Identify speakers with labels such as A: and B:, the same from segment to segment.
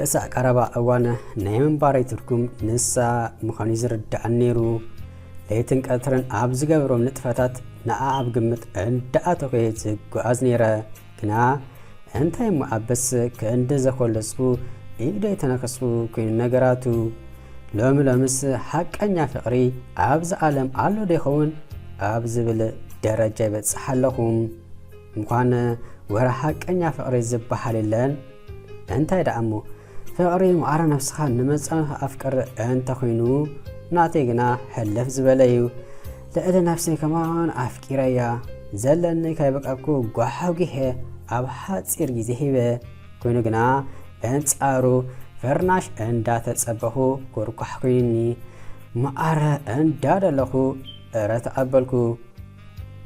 A: كأسا قربا أوانا نايمن باري تركم نسا مخانيزر الدعنيرو ليتن قطرن عبز قبروم نتفتات نعاب قمت اندعاتو كيت قوازنيرا كنا انتاي معبس كاند زخولسكو إيداي تناكسكو كين نقراتو لوم لومس حق أنيا فقري عبز عالم عالو ديخون عبز بل درجة بتصحلهم مقان ورا حق أنيا فقري زبحال اللان انتاي دعمو فقري معارا نفسخا نمزان أفكر انت خوينو نعطيقنا حلف زباليو لأد نفسي كمان أفكيريا زلني كيبقاكو قوحوكيه أب حاتصير جيزيهيبه كوينو قنا انت عارو فرناش اندا تتصبحو كوركوح كويني معارا اندا دلخو رتقبلكو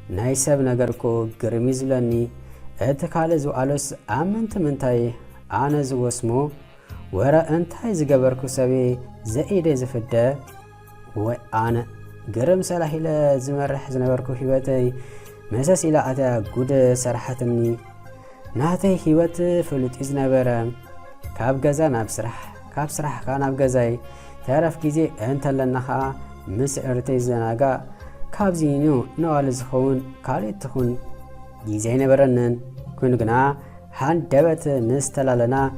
A: نايسب نگركو گرميزلني اتكالزو ألوس آمنت منتاي آنز واسمو ورا انتاي زقبركو سبي زايده زفده وأنا قرم سلاحي لزمرح زنبركو هيواتي مساس إلى أتا قود سرحتني ناتي هيوات فلوت إزنبرا كاب غزا نابسرح كاب سرح كان نابغزاي تعرف كيزي انت لنخا مس ارتي زناغا كاب زينيو نوال زخون كاليت تخون جيزي نبرنن كون غنا هان دبت نستلالنا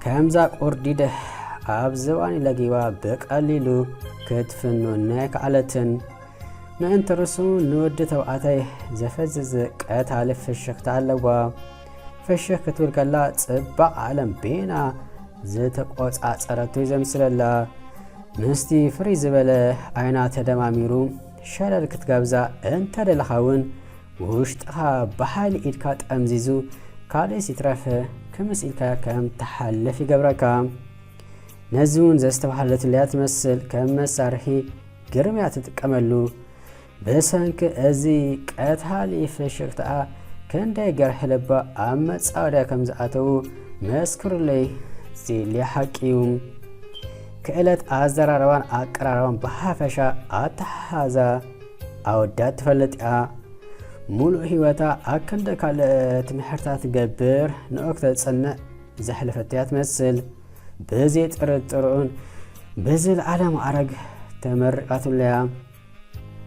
A: كامزا قرديده أبزواني لقيوا بقليلو كتفنو ناك علتن ما انت رسون نود توقاتي زفزز قتال فشك تعلوا فشك كتول كلا صبع عالم بينا زتقوص اصرتو زمسللا مستي فريز بلا عينا تدماميرو شلل كتغابزا انت دلخاون وشطها بحال ايدكا طمزيزو كالي سيترف كمس إلكا كم تحلفي قبركا نزون زستبحلت اللي تمثل كم سارحي قرميات تتكملو بسانك ازي قتالي فشكتا كان داي قرح لبا اما تصاودا كم زعاتو مسكر لي زي اللي حقيوم كالت ازدراروان اقراروان بحافشا اتحازا اودات تفلتيا مولو هيواتا اكند كالت محرتات قبر نوكتا تصنع زحلفتيا تمثل بزي ترطرون بزي العالم عرق تمرقات ليا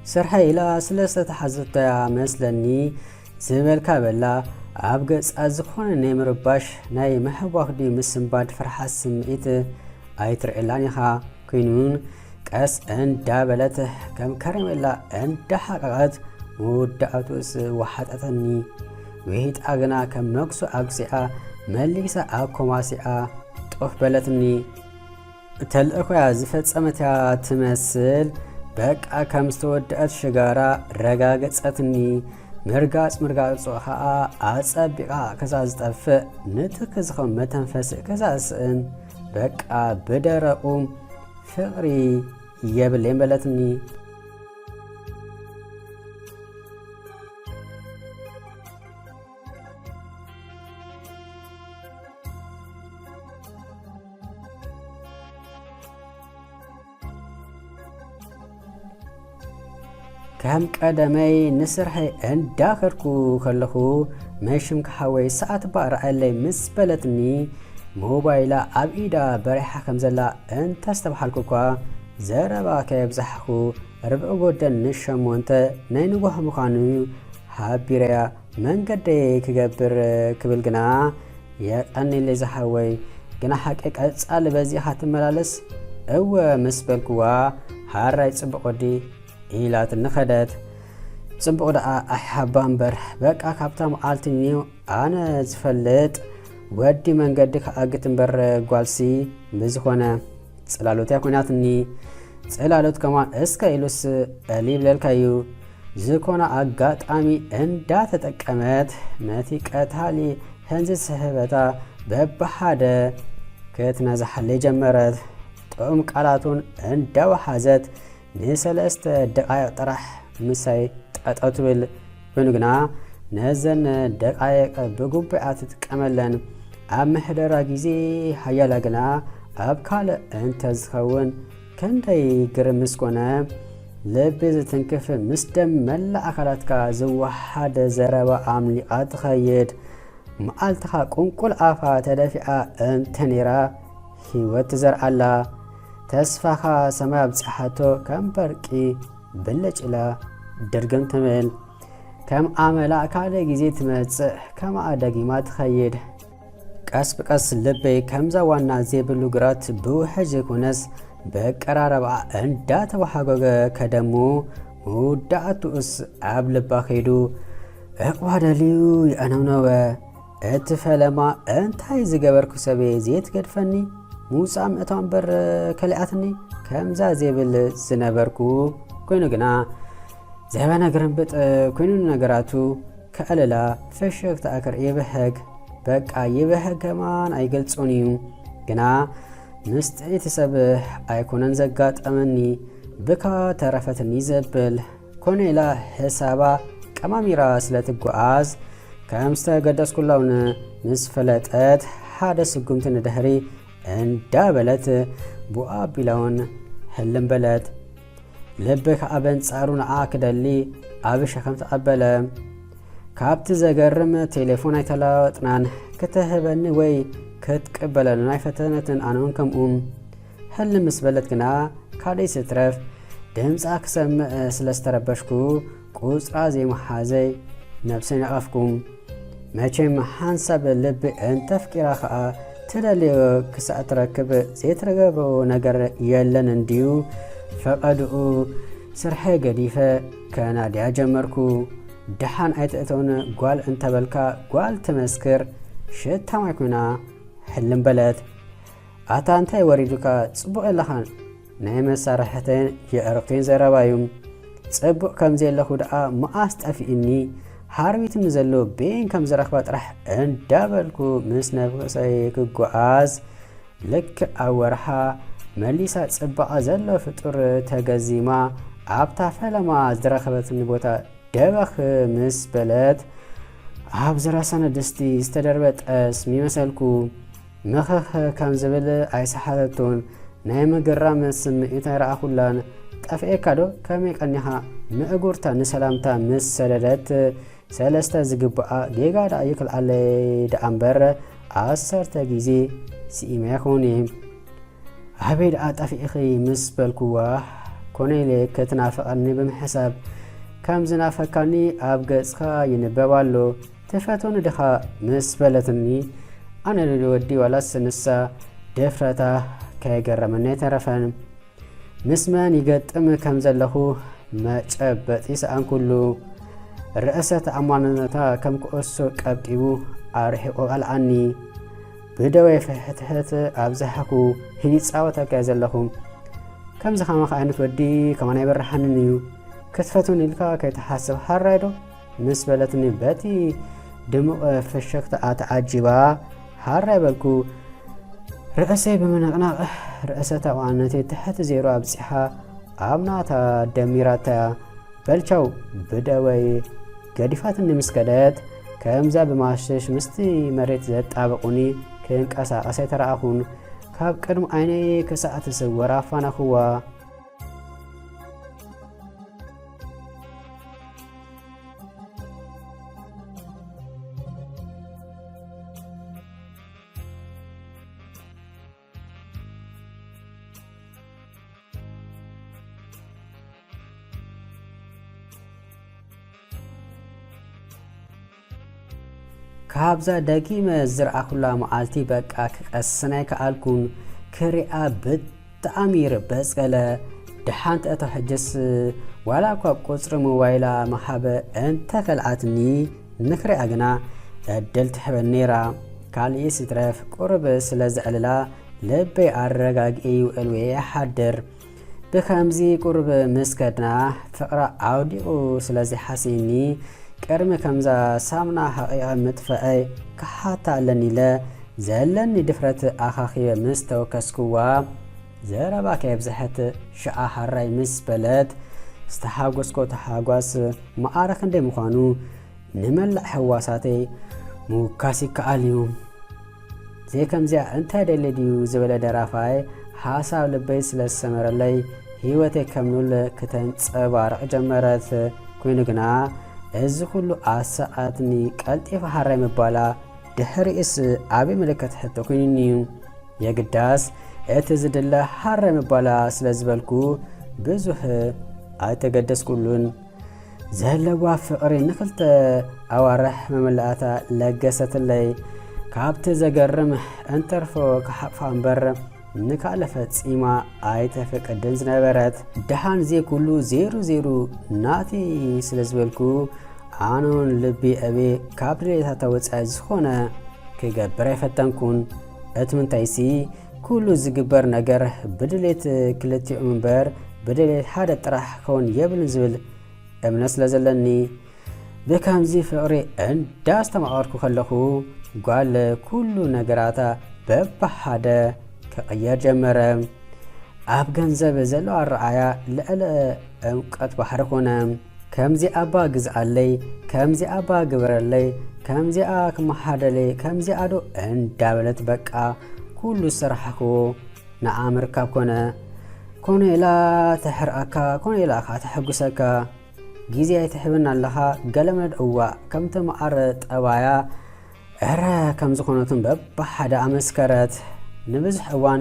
A: سرحي إلى سلسة حزبتا مثلني زبالكا بلا عبقص أزخون نيمرباش ناي محبوخ دي مسنباد فرحة سمئت آيتر إلانيخا كينون كاس ان دابلته كم كرم إلا ان دحقات مودعاتوس وحدتني وهيت أغنا كم نقصو أقسئا مليسا أكوماسئا طف بلتني تلقو يازفت سمتها تمثل بقى كم استودعت شجارة رقاقتني مرقاس وحاء أصبقا كزاز طفق نتكزخم متنفس كزاسن بقى بدرقوم فقري يبلين بلتني كم قدمي نسرحي انداخركو خلخو ماشم كحوي ساعت بقرأ اللي مسبلتني موبايلا عبيدا بريحة كمزلا انت استبحالكو كوا زربا كيبزحكو ربع قدن نشم وانت نينوه مخانو حابيريا من قدي كقبر كبلقنا يقني اللي زحوي قنا حقك أتسأل بزي حاتم ملالس او مسبلكوا هاراي صبقو دي إيلات النخدات صبقو دا أحبان بر بقى كابتام عالتنيو أنا زفلت ودي من قدك أقتن بر قوالسي بزخوانا تسلالوت يكوناتني تسلالوت كمان اسكا إلوس أليب للكايو زكونا أقات آمي اندا تتكامات ناتي كاتالي هنزي سهبتا ببحادة كتنا زحلي جمرت تقوم قالاتون اندا وحازت نسلست دقائق طرح مساي تقطعتبل بنغنا نزن دقائق بغبعات تقملن ام حدرا غيزي حيالا غنا ابكال انت زخون كندي غرمسكونا لبز تنكف مسدم ملا اخراتك زوحد زربا عملي اتخيد مالتها قنقل افا تدفع انتنيرا ህይወት ትዘርአላ ተስፋኻ ሰማይ ኣብፅሓቶ ከም በርቂ ብልጭ ኢላ ድርግም ትብል ከም ኣመላ ካልእ ግዜ ትመጽእ ከም ኣደጊማ ትኸይድ ቀስ ብቀስ ልበይ ከምዛ ዋና ዘይብሉ ግራት ብውሕጅ ኩነስ በቀራረባ እንዳተወሓጎገ ከደሙ ሙዳእቱስ ኣብ ልባ ኸይዱ እቕዋደልዩ ይአነውነወ እቲ ፈለማ እንታይ ዝገበርኩ ሰበ ዘይትገድፈኒ ሙፃእ ምእታው እምበር ከሊኣትኒ ከምዛ ዘይብል ዝነበርኩ ኮይኑ ግና ዘበነ ግርንብጥ ኮይኑ ነገራቱ ከዕልላ ፍሽክታ ኣክር ይብህግ በቃ ይብህግ ከማን ኣይገልጹን እዩ ግና ምስጢቲ ሰብ ኣይኮነን ዘጋጠመኒ ብካ ተረፈትኒ ዘብል ኮነ ኢላ ሕሳባ ቀማሚራ ስለትጓዓዝ ከም ዝተገደስኩላውን ምስ ፈለጠት ሓደ ስጉምቲ ንድሕሪ እንዳበለት ቡኣ ኣቢላውን ሕልም በለት ልቢ ከዓ በንጻሩ ንኣ ክደሊ ኣብ ሸኸም ተቐበለ ካብቲ ዘገርም ቴሌፎን ኣይተለዋወጥናን ክትህበኒ ወይ ክትቅበለልን ኣይፈተነትን ኣነውን ከምኡ ሕልም ምስ በለት ግና ካደይ ስትረፍ ድምፃ ክሰምዕ ስለ ዝተረበሽኩ ቁፅራ ዘይመሓዘይ ነብሰይ ነቐፍኩም መቼም ሓንሳብ ልቢ እንተፍቂራ ከዓ ትደልዮ ክሳዕ ትረክብ ዘይትረገቦ ነገር የለን እንድዩ ፈቐድኡ ስርሐ ገዲፈ ከናድያ ጀመርኩ ድሓን ኣይትእተውን ጓል እንተበልካ ጓል ትመስክር ሽታማይ ኮይና ሕልም በለት ኣታ እንታይ ወሪዱካ ጽቡቕ ኣለኻ ናይ መሳርሕተን የዕርክተን ዘረባዩ ጽቡቕ ከም ዘለኹ ደኣ መኣስ ጠፊእኒ ሃርቢትኒ ዘሎ ቤን ከም ዝረኽባ ጥራሕ እንዳበልኩ ምስ ነብሰይ ክጓዓዝ ልክ ኣብ ወርሓ መሊሳ ጽባቐ ዘሎ ፍጡር ተገዚማ ኣብታ ፈለማ ዝረኸበትኒ ቦታ ደበኽ ምስ በለት ኣብ ዝረሰነ ድስቲ ዝተደርበ ጠስሚ መሰልኩ ምኽኽ ከም ዝብል ኣይሰሓተቱን ናይ ምግራም ስምዒት ኣይረኣኹላን ጠፍኤካ ዶ ከመይ ቀኒኻ ምእጉርታ ንሰላምታ ምስ ሰደደት ሰለስተ ዝግብኣ ጌጋ ዳ ይክልዓለይ ደኣ እምበር 10 ግዜ ስኢመ ይኹን ኣበይ ደኣ ጠፊእኺ ምስ በልኩዋ ኮነኢለ ክትናፍቐኒ ብምሕሳብ ከም ዝናፈካኒ ኣብ ገጽካ ይንበብ ኣሎ ትፈትውኒ ድኻ ምስ በለትኒ ኣነ ልወዲ ዋላስ ንሳ ድፍረታ ከይገረመኒ ኣይተረፈን ምስ መን ይገጥም ከም ዘለኹ መጨበጢ ሰኣን ኩሉ ርእሰ ተኣማንነታ ከም ክእሶ ቀብጢቡ ኣርሒቑ ቐልዓኒ ብደወይ ፍሕትሕት ኣብዝሓኩ ሂፃወተካ ዘለኹ ከምዚ ኸመኸ ዓይነት ወዲ ከማን ኣይበርሓንን እዩ ክትፈትውን ኢልካ ከይተሓስብ ሃራይዶ ምስ በለትኒ በቲ ድሙቕ ፍሽክታ ተዓጂባ ሃራይ በልኩ ርእሰይ ብምንቕናቕ ርእሰ ተኣማንነተይ ትሕቲ ዜሮ ኣብፂሓ ኣብ ናታ ደሚራታያ በልቻው ብደወይ ገዲፋትኒ ምስ ከደት ከምዛ ብማሽሽ ምስቲ መሬት ዘጣበቑኒ ክንቀሳቐስ ኣይተረኣኹን ካብ ቅድሚ ዓይነይ ክሳዕ ትስወር ኣፋናኽዋ ካብዛ ደጊመ ዝረኣኹላ መዓልቲ በቃ ክቐስናይ ከኣልኩን ክሪኣ ብጣዕሚ ርበፀለ ድሓን ተእቶ ሕጅስ ዋላ እኳ ቁፅሪ ሞባይላ መሓበ እንተከልዓትኒ ንክሪኣ ግና ዕድል ትሕበን ነይራ ካልእ ሲትረፍ ቁርብ ስለ ዝዕልላ ልበይ ኣረጋጊ ይውዕል ወይ ይሓድር ብከምዚ ቁርብ ምስ ከድና ፍቕራ ኣውዲቑ ስለዘይሓሲኒ ቅድሚ ከምዛ ሳምና ሓቂቐ ምጥፍአይ ክሓታ ኣለኒ ኢለ ዘለኒ ድፍረት ኣኻኺበ ምስ ተወከስኩዋ ዘረባ ከየብዝሐት ሸዓ ሓራይ ምስ በለት ዝተሓጐስኮ ተሓጓስ መዓረኽ እንደ ምዃኑ ንመላእ ሕዋሳተይ ምውካስ ይከኣል እዩ ዘይከምዚኣ እንታይ ደሊ ድዩ ዝበለ ደራፋይ ሓሳብ ልበይ ስለ ዝሰመረለይ ህይወተይ ከምኑል ክተንፀባርቕ ጀመረት ኮይኑ ግና እዚ ኩሉ ኣሰዓትኒ ቀልጢፈ ሓራይ ምባላ ድሕሪእስ ዓብዪ ምልክት ሕቶ ኮይኑኒ እዩ የግዳስ እቲ ዝድለ ሓረም ባላ ስለ ዝበልኩ ብዙሕ ኣይተገደስኩሉን ዘለዋ ፍቕሪ ንክልተ ኣዋርሕ መመላእታ ለገሰትለይ ካብቲ ዘገርም እንተርፎ ክሓቕፋ እምበር ንካልእ ፈጺማ ኣይተፈቅድን ዝነበረት ድሓን ኩሉ ዜሩ ናቲ ስለ ዝበልኩ ኣነውን ልቢ አቤ ካብ ድሌታ ተወፃኢ ዝኾነ ክገብር ኣይፈተንኩን እቲ ምንታይሲ ኩሉ ዝግበር ነገር ብድሌት ክልቲኡ እምበር ብድሌት ሓደ ጥራሕ ክኸውን የብልን ዝብል እምነት ስለ ዘለኒ ብከምዚ ፍቕሪ እንዳስተማቐርኩ ከለኹ ጓል ኩሉ ነገራታ በብሓደ ክቕየር ጀመረ ኣብ ገንዘብ ዘለዋ ረኣያ ልዕሊ ዕምቀት ባሕሪ ኮነ ከምዚኣ ኣባ ግዝኣለይ ከምዚኣ ኣባ ግበረለይ ከምዚኣ ክመሓደለይ ከምዚኣ ዶ እንዳበለት በቃ ኩሉ ዝሰራሕክዎ ንዓ ምርካብ ኮነ ኢላ ተሕርአካ ኮነ ኢላ ካ ተሐጉሰካ ጊዜ ኣይትሕብን ኣለኻ ገለመድ እዋእ ከምቲ መዓር ጠባያ ዕረ ከም ዝኾነትን በብሓደ ኣመስከረት ንብዙሕ እዋን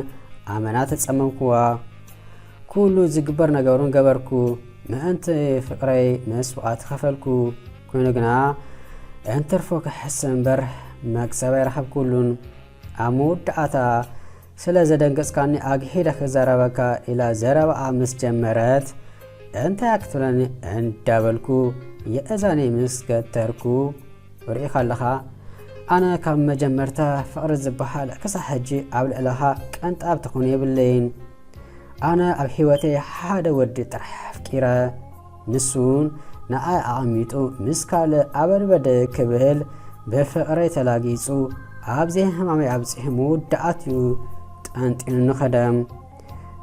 A: ኣመና ተጸመምኩዋ ኩሉ ዝግበር ነገሩን ገበርኩ ምእንቲ ፍቕረይ መስዋዕት ከፈልኩ ኮይኑ ግና እንተርፎ ክሕስብ እምበር መክሰብ ኣይረኸብኩሉን ኣብ መወዳእታ ስለ ዘደንገጽካኒ ኣግሒደ ክዛረበካ ኢላ ዘረባኣ ምስ ጀመረት እንታይ ክትብለኒ እንዳበልኩ የእዛነይ ምስ ገተርኩ ርኢኻ ኣለኻ ኣነ ካብ መጀመርታ ፍቕሪ ዝበሃል ክሳብ ሕጂ ኣብ ልዕለኻ ቀንጣብ ትኹን የብለይን ኣነ ኣብ ሕይወተይ ሓደ ወዲ ጥራሕ ኣፍቂረ ንሱን ንኣይ ኣቐሚጡ ምስ ካልእ ኣበድበድ ክብል ብፍቕረይ ተላጊጹ ኣብዘይ ሕማመይ ኣብፅሒ መወዳእትኡ ጠንጢኑ ንኸደም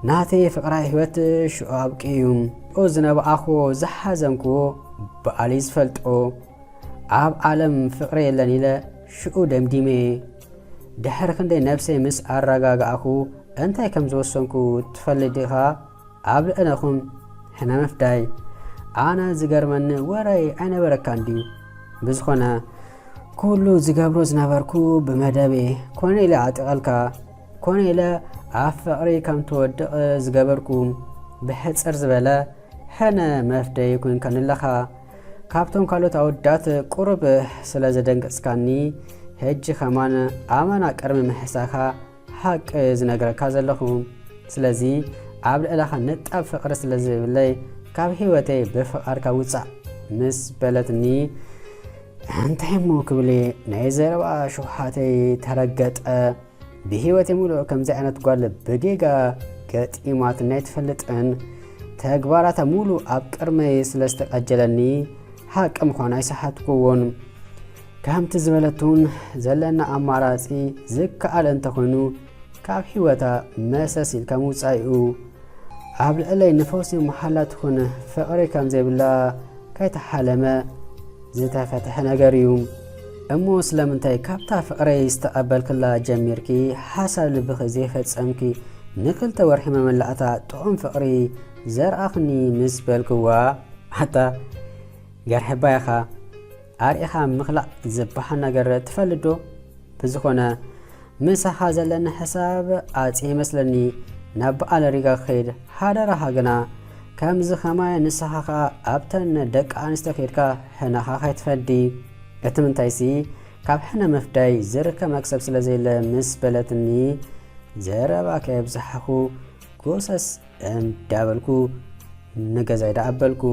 A: ናተይ ፍቕራይ ሕይወት ሽዑ ኣብቂዩ ኦ ዝነበኣኽዎ ዝሓዘንክዎ በኣሊ ዝፈልጦ ኣብ ዓለም ፍቕሪ የለን ኢለ ሽዑ ደምዲሜ ድሕሪ ክንደይ ነፍሰይ ምስ ኣረጋግኣኹ እንታይ ከም ዝወሰንኩ ትፈልጥ ዲኻ ኣብ ልዕለኹም ሕነ መፍዳይ ኣነ ዝገርመኒ ወረይ ኣይነበረካ እንድዩ ብዝኾነ ኩሉ ዝገብሮ ዝነበርኩ ብመደቤ ኮነ ኢለ ኣጢቐልካ ኮነ ኢለ ኣብ ፍቕሪ ከም ትወድቕ ዝገበርኩ ብሕፅር ዝበለ ሕነ መፍደይ ኮንከን ኣለኻ ካብቶም ካልኦት ኣወዳት ቁርብ ስለ ዘደንገጽካኒ ሕጂ ኸማን ኣመና ቀርሚ ምሕሳኻ ሓቂ ዝነግረካ ዘለኹ ስለዚ ኣብ ልዕለኻ ንጣብ ፍቕሪ ስለ ዝብለይ ካብ ሕይወተይ ብፍቓድካ ውፃእ ምስ በለትኒ እንታይ ሞ ክብለ ናይ ዘረባ ሸውሓተይ ተረገጠ ብሕይወተይ ሙሉእ ከምዚ ዓይነት ጓል ብጌጋ ገጢማት ናይ ትፈልጥን ተግባራታ ሙሉእ ኣብ ቅድመይ ስለ ዝተቐጀለኒ ሓቂ ምዃኑ ኣይሰሓትኩዎን ከምቲ ዝበለቱን ዘለና ኣማራፂ ዝከኣል እንተኾይኑ ካብ ሕይወታ መሰስ ኢልካ ምውፃኢኡ ኣብ ልዕለይ ንፈውሲ መሓላ ትኹን ፍቕሪ ከም ዘይብላ ከይተሓለመ ዝተፈትሐ ነገር እዩ እሞ ስለምንታይ ካብታ ፍቕረይ ዝተቐበልክላ ጀሚርኪ ሓሳብ ልብኺ ዘይፈጸምኪ ንክልተ ወርሒ መመላእታ ጥዑም ፍቕሪ ዘርኣኽኒ ምስ በልክዋ ሓታ ገርሕባ ኢኻ ኣርኢኻ ምኽላእ ዝበሃል ነገር ትፈልዶ ብዝኾነ ምሳኻ ዘለኒ ሕሳብ ኣፄ ይመስለኒ ናብ በዓል ሪጋ ክኸይድ ሓደራኻ ግና ከምዚ ኸማይ ንስኻ ኸ ኣብተን ደቂ ኣንስትዮ ከይድካ ሕናኻ ከይትፈዲ እቲ ምንታይሲ ካብ ሕነ መፍዳይ ዝርከብ መክሰብ ስለ ዘየለ ምስ በለትኒ ዘረባ ከየብዝሓኹ ጎሰስ እንዳበልኩ ንገዛይ ዳኣበልኩ